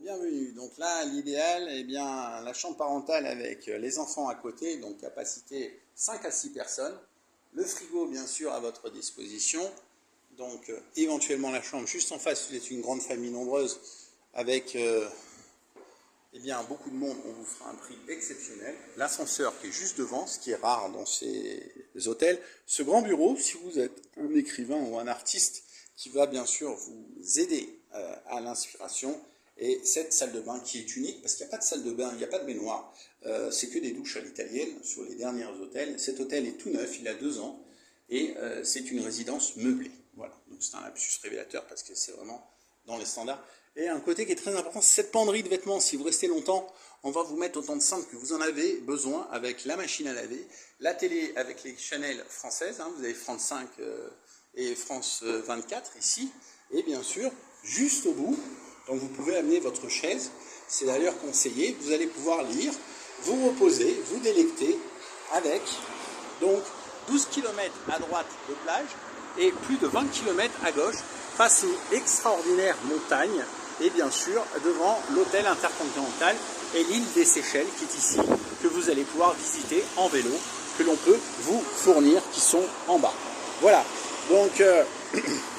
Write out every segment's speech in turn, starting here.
Bienvenue. Donc là, l'idéal, eh bien, la chambre parentale avec les enfants à côté, donc capacité 5 à 6 personnes. Le frigo, bien sûr, à votre disposition. Donc, éventuellement, la chambre juste en face, si vous êtes une grande famille nombreuse, avec eh bien, beaucoup de monde, on vous fera un prix exceptionnel. L'ascenseur qui est juste devant, ce qui est rare dans ces hôtels. Ce grand bureau, si vous êtes un écrivain ou un artiste, qui va bien sûr vous aider à l'inspiration. Et cette salle de bain qui est unique, parce qu'il n'y a pas de salle de bain, il n'y a pas de baignoire, c'est que des douches à l'italienne sur les derniers hôtels. Cet hôtel est tout neuf, il a 2 ans, et c'est une résidence meublée. Voilà, donc c'est un lapsus révélateur parce que c'est vraiment dans les standards. Et un côté qui est très important, c'est cette penderie de vêtements. Si vous restez longtemps, on va vous mettre autant de cintres que vous en avez besoin avec la machine à laver, la télé avec les channels françaises, hein, vous avez France 5 et France 24 ici, et bien sûr, juste au bout, donc vous pouvez amener votre chaise, c'est d'ailleurs conseillé, vous allez pouvoir lire, vous reposer, vous délecter avec donc 12 km à droite de plage et plus de 20 km à gauche face aux extraordinaires montagnes et bien sûr devant l'hôtel intercontinental et l'île des Seychelles qui est ici, que vous allez pouvoir visiter en vélo, que l'on peut vous fournir, qui sont en bas. Voilà, donc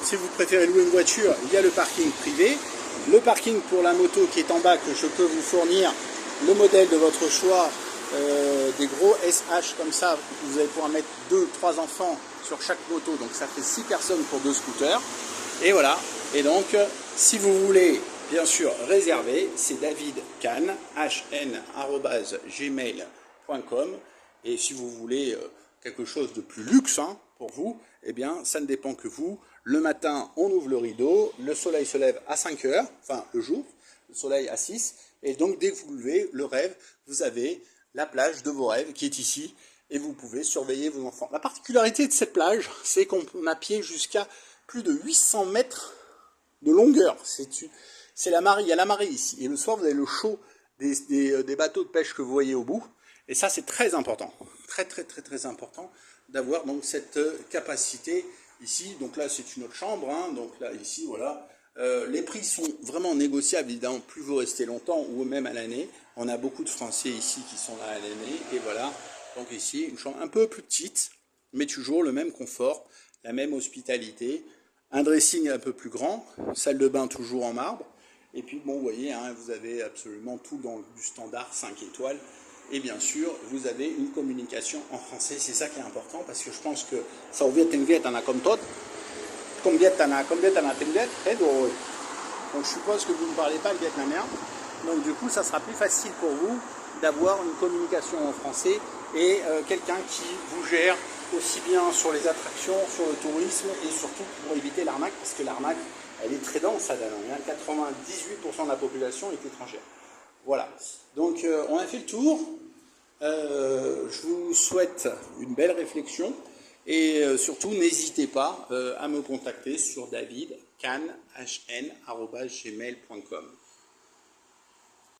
si vous préférez louer une voiture, il y a le parking privé. Le parking pour la moto qui est en bas, que je peux vous fournir le modèle de votre choix, des gros SH comme ça, vous allez pouvoir mettre 2-3 enfants sur chaque moto, donc ça fait 6 personnes pour 2 scooters. Et voilà, et donc si vous voulez bien sûr réserver, c'est David Kahn, hn@gmail.com, et si vous voulez quelque chose de plus luxe hein, pour vous, eh bien ça ne dépend que vous. Le matin, on ouvre le rideau, le soleil se lève à 5 heures, enfin le jour, le soleil à 6, et donc dès que vous levez le rêve, vous avez la plage de vos rêves qui est ici, et vous pouvez surveiller vos enfants. La particularité de cette plage, c'est qu'on a pied jusqu'à plus de 800 mètres de longueur. C'est la marée, il y a la marée ici, et le soir vous avez le chaud des bateaux de pêche que vous voyez au bout, et ça c'est très important, très important d'avoir donc cette capacité ici. Donc là c'est une autre chambre, hein, donc là ici voilà, les prix sont vraiment négociables évidemment, plus vous restez longtemps ou même à l'année. On a beaucoup de Français ici qui sont là à l'année, et voilà, donc ici une chambre un peu plus petite, mais toujours le même confort, la même hospitalité, un dressing un peu plus grand, salle de bain toujours en marbre, et puis bon vous voyez, hein, vous avez absolument tout dans du standard 5 étoiles. Et bien sûr, vous avez une communication en français, c'est ça qui est important, parce que je pense que ça ouvre en vietnamien comme tout, comme vietnamien, donc je suppose que vous ne parlez pas le vietnamien, donc du coup ça sera plus facile pour vous d'avoir une communication en français et quelqu'un qui vous gère aussi bien sur les attractions, sur le tourisme et surtout pour éviter l'arnaque, parce que l'arnaque elle est très dense à Danang, 98% de la population est étrangère. Voilà, donc on a fait le tour, je vous souhaite une belle réflexion et surtout n'hésitez pas à me contacter sur davidkahn@gmail.com.